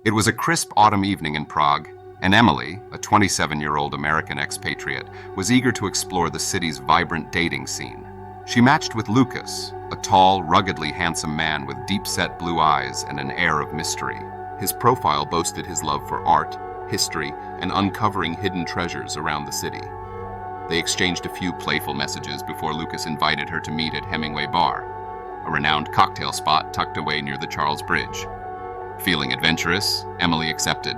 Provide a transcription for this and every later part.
It was a crisp autumn evening in Prague, and Emily, a 27-year-old American expatriate, was eager to explore the city's vibrant dating scene. She matched with Lucas, a tall, ruggedly handsome man with deep-set blue eyes and an air of mystery. His profile boasted his love for art, history, and uncovering hidden treasures around the city. They exchanged a few playful messages before Lucas invited her to meet at Hemingway Bar, a renowned cocktail spot tucked away near the Charles Bridge. Feeling adventurous, Emily accepted.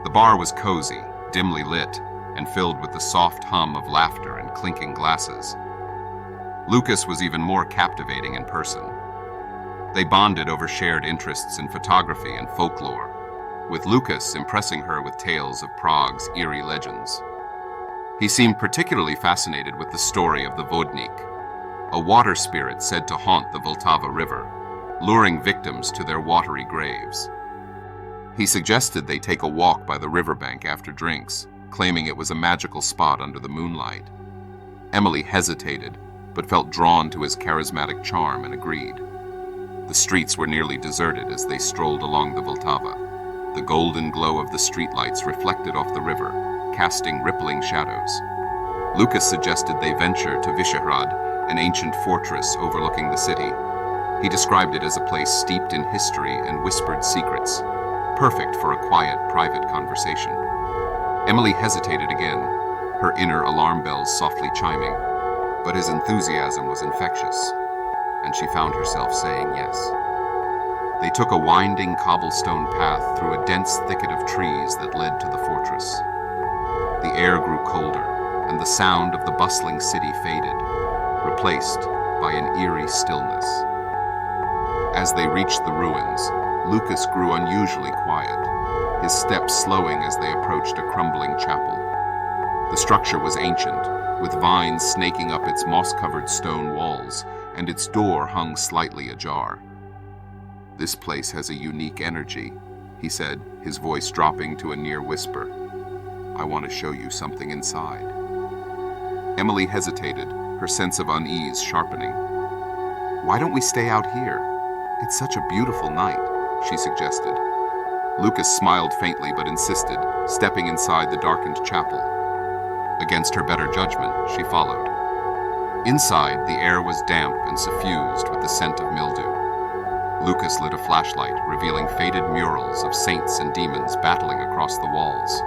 The bar was cozy, dimly lit, and filled with the soft hum of laughter and clinking glasses. Lucas was even more captivating in person. They bonded over shared interests in photography and folklore, with Lucas impressing her with tales of Prague's eerie legends. He seemed particularly fascinated with the story of the Vodnik, a water spirit said to haunt the Vltava River, luring victims to their watery graves. He suggested they take a walk by the riverbank after drinks, claiming it was a magical spot under the moonlight. Emily hesitated, but felt drawn to his charismatic charm and agreed. The streets were nearly deserted as they strolled along the Vltava. The golden glow of the streetlights reflected off the river, casting rippling shadows. Lucas suggested they venture to Vyšehrad, an ancient fortress overlooking the city. He described it as a place steeped in history and whispered secrets, perfect for a quiet, private conversation. Emily hesitated again, her inner alarm bells softly chiming, but his enthusiasm was infectious, and she found herself saying yes. They took a winding cobblestone path through a dense thicket of trees that led to the fortress. The air grew colder, and the sound of the bustling city faded, replaced by an eerie stillness. As they reached the ruins, Lucas grew unusually quiet, his steps slowing as they approached a crumbling chapel. The structure was ancient, with vines snaking up its moss-covered stone walls, and its door hung slightly ajar. "This place has a unique energy," he said, his voice dropping to a near whisper. "I want to show you something inside." Emily hesitated, her sense of unease sharpening. "Why don't we stay out here? It's such a beautiful night," she suggested. Lucas smiled faintly but insisted, stepping inside the darkened chapel. Against her better judgment, she followed. Inside, the air was damp and suffused with the scent of mildew. Lucas lit a flashlight, revealing faded murals of saints and demons battling across the walls.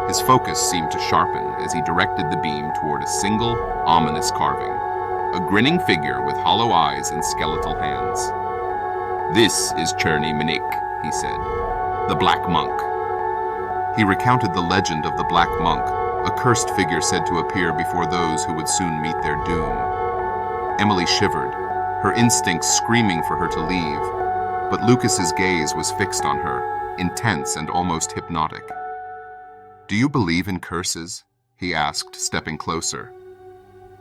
His focus seemed to sharpen as he directed the beam toward a single, ominous carving, a grinning figure with hollow eyes and skeletal hands. "This is Cherny Minik," he said, "the Black Monk." He recounted the legend of the Black Monk, a cursed figure said to appear before those who would soon meet their doom. Emily shivered, her instincts screaming for her to leave, but Lucas's gaze was fixed on her, intense and almost hypnotic. "Do you believe in curses?" he asked, stepping closer.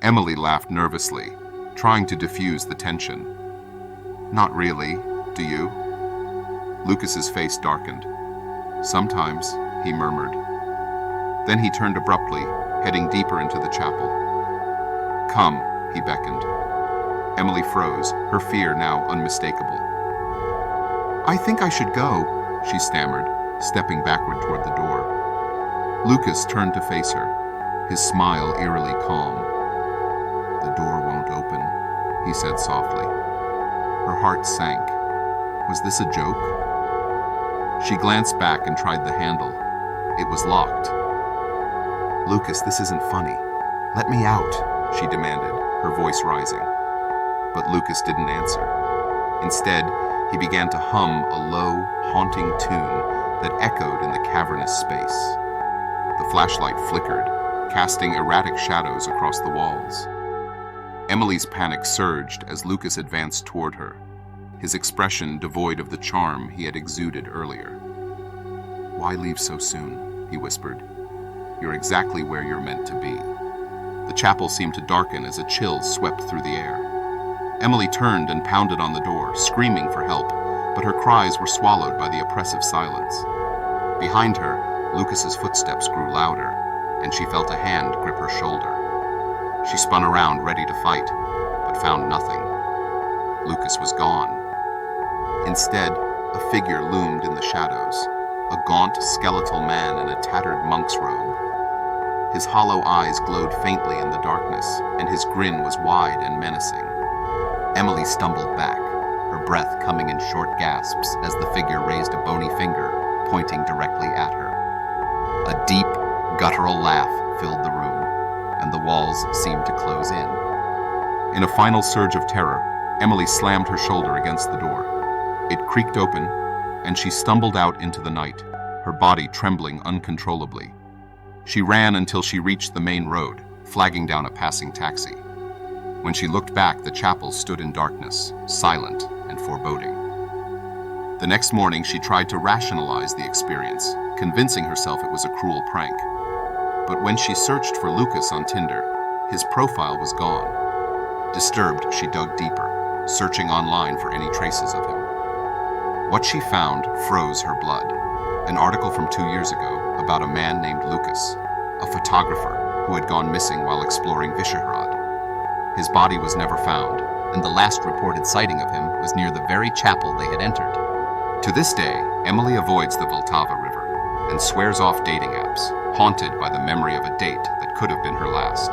Emily laughed nervously, trying to diffuse the tension. "Not really, do you?" Lucas's face darkened. "Sometimes," he murmured. Then he turned abruptly, heading deeper into the chapel. "Come," he beckoned. Emily froze, her fear now unmistakable. "I think I should go," she stammered, stepping backward toward the door. Lucas turned to face her, his smile eerily calm. "The door won't open," he said softly. Her heart sank. Was this a joke? She glanced back and tried the handle. It was locked. "Lucas, this isn't funny. Let me out," she demanded, her voice rising. But Lucas didn't answer. Instead, he began to hum a low, haunting tune that echoed in the cavernous space. The flashlight flickered, casting erratic shadows across the walls. Emily's panic surged as Lucas advanced toward her, his expression devoid of the charm he had exuded earlier. "Why leave so soon?" he whispered. "You're exactly where you're meant to be." The chapel seemed to darken as a chill swept through the air. Emily turned and pounded on the door, screaming for help, but her cries were swallowed by the oppressive silence. Behind her, Lucas's footsteps grew louder, and she felt a hand grip her shoulder. She spun around, ready to fight, but found nothing. Lucas was gone. Instead, A figure loomed in the shadows, a gaunt, skeletal man in a tattered monk's robe. His hollow eyes glowed faintly in the darkness, and his grin was wide and menacing. Emily stumbled back, her breath coming in short gasps as the figure raised a bony finger, pointing directly at her. A deep, guttural laugh filled the room, and the walls seemed to close in. In a final surge of terror, Emily slammed her shoulder against the door. It creaked open, and she stumbled out into the night, her body trembling uncontrollably. She ran until she reached the main road, flagging down a passing taxi. When she looked back, the chapel stood in darkness, silent and foreboding. The next morning, she tried to rationalize the experience, convincing herself it was a cruel prank. But when she searched for Lucas on Tinder, his profile was gone. Disturbed, she dug deeper, searching online for any traces of him. What she found froze her blood. An article from 2 years ago about a man named Lucas, a photographer who had gone missing while exploring Visegrad. His body was never found, and the last reported sighting of him was near the very chapel they had entered. To this day, Emily avoids the Vltava River and swears off dating apps, haunted by the memory of a date that could have been her last.